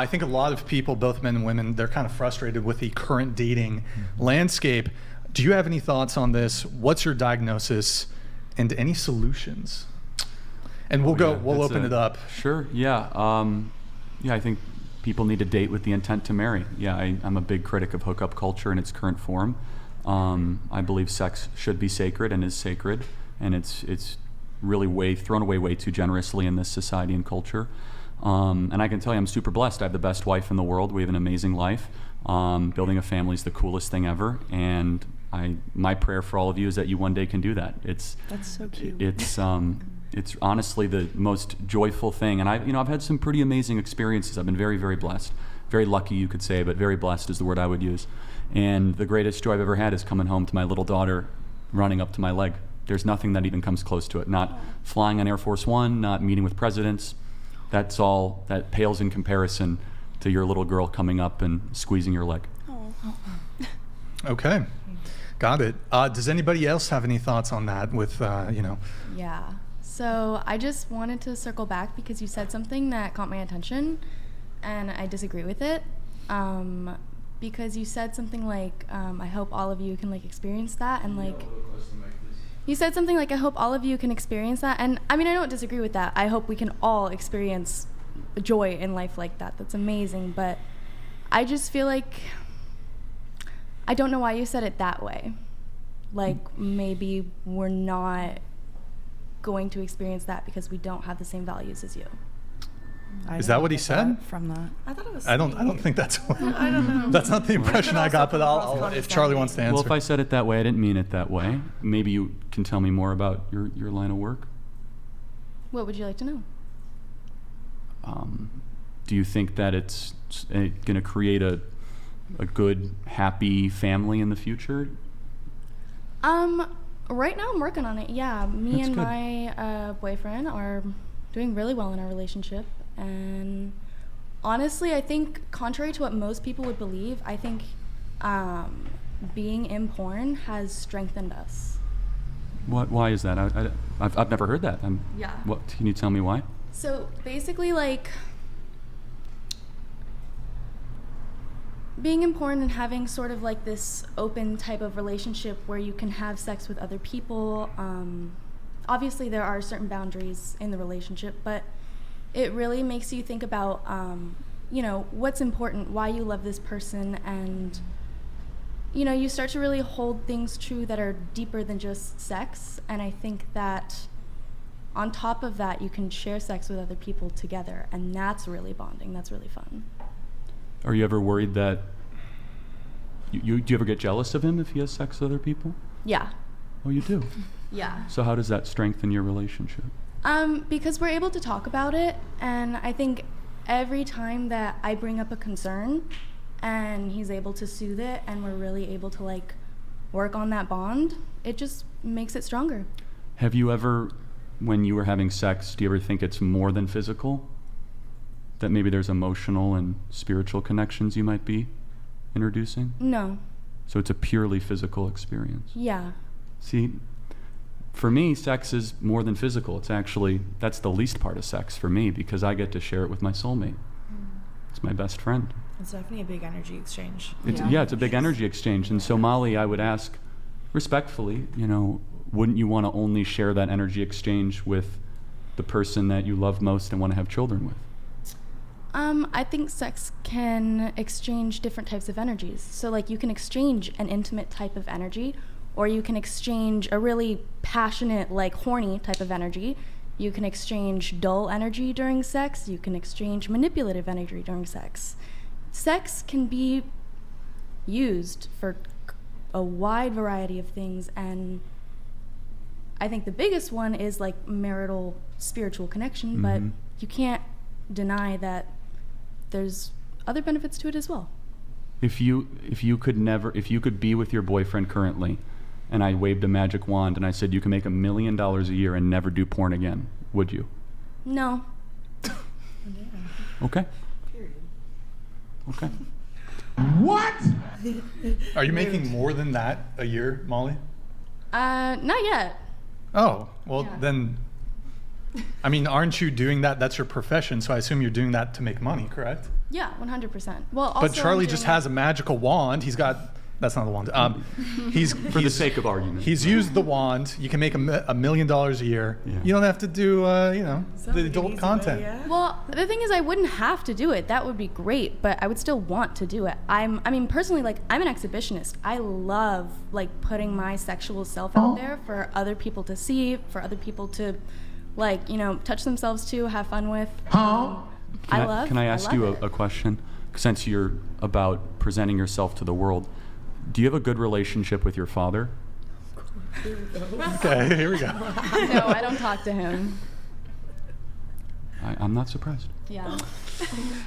I think a lot of people, both men and women, they're kind of frustrated with the current dating landscape. Do you have any thoughts on this? What's your diagnosis and any solutions? And we'll open it up. Sure, yeah. Yeah, I think people need to date with the intent to marry. Yeah, I'm a big critic of hookup culture in its current form. I believe sex should be sacred and is sacred, and it's really thrown away way too generously in this society and culture. And I can tell you I'm super blessed. I have the best wife in the world. We have an amazing life. Building a family is the coolest thing ever. And my prayer for all of you is that you one day can do that. That's so cute. It's honestly the most joyful thing. And I've had some pretty amazing experiences. I've been very, very blessed. Very lucky, you could say, but very blessed is the word I would use. And the greatest joy I've ever had is coming home to my little daughter running up to my leg. There's nothing that even comes close to it. Not flying on Air Force One, not meeting with presidents. That pales in comparison to your little girl coming up and squeezing your leg. Okay, got it. Does anybody else have any thoughts on that with, Yeah, so I just wanted to circle back because you said something that caught my attention and I disagree with it. Because you said something like, I hope all of you can experience that, and you said something like, I hope all of you can experience that. And I mean, I don't disagree with that. I hope we can all experience joy in life like that. That's amazing. But I just feel like, I don't know why you said it that way. Maybe we're not going to experience that because we don't have the same values as you. Is that what he said? From that, I thought it was. I don't think that's. I don't know. That's not the impression I got. But I'll if Charlie wants to answer. Well, if I said it that way, I didn't mean it that way. Maybe you can tell me more about your line of work. What would you like to know? Do you think that it's going to create a good, happy family in the future? Right now I'm working on it. Yeah, me That's and good. my boyfriend are doing really well in our relationship. And honestly, I think contrary to what most people would believe, I think being in porn has strengthened us. Why is that? I've never heard that. Yeah. What can you tell me why? So basically, being in porn and having sort of this open type of relationship where you can have sex with other people. Obviously, there are certain boundaries in the relationship, but it really makes you think about, what's important, why you love this person, and, you start to really hold things true that are deeper than just sex. And I think that on top of that, you can share sex with other people together, and that's really bonding. That's really fun. Are you ever worried that do you ever get jealous of him if he has sex with other people? Yeah. Oh, you do? Yeah. So how does that strengthen your relationship? Because we're able to talk about it, and I think every time that I bring up a concern and he's able to soothe it and we're really able to work on that bond, it just makes it stronger. Have you ever, when you were having sex, do you ever think it's more than physical? That maybe there's emotional and spiritual connections you might be introducing? No. So it's a purely physical experience. Yeah. See, for me, sex is more than physical. That's the least part of sex for me because I get to share it with my soulmate. It's my best friend. it's definitely a big energy exchange. It's a big energy exchange. And so Molly, I would ask respectfully, wouldn't you want to only share that energy exchange with the person that you love most and want to have children with? I think sex can exchange different types of energies. So you can exchange an intimate type of energy, or you can exchange a really passionate, horny type of energy. You can exchange dull energy during sex. You can exchange manipulative energy during sex. Sex can be used for a wide variety of things, and I think the biggest one is marital spiritual connection, but you can't deny that there's other benefits to it as well. If you could be with your boyfriend currently, and I waved a magic wand and I said you can make $1 million a year and never do porn again, would you? No. Okay. Period. Okay. What? Are you making more than that a year, Molly? Not yet. Oh, well Yeah. then I mean, aren't you doing that? That's your profession, so I assume you're doing that to make money, correct? Yeah, 100%. Well, also But Charlie I'm just doing has a magical wand. He's got, that's not the wand. For the sake of argument. He's used the wand. You can make $1 million a year. Yeah. You don't have to do, the Sounds like an adult easy content. way, yeah. Well, the thing is, I wouldn't have to do it. That would be great, but I would still want to do it. I mean, personally, like, I'm an exhibitionist. I love, like, putting my sexual self out there for other people to see, for other people to, like, touch themselves to, have fun with. Can I ask you a question? Since you're about presenting yourself to the world, do you have a good relationship with your father? Okay, here we go. No, I don't talk to him. I'm not surprised. Yeah.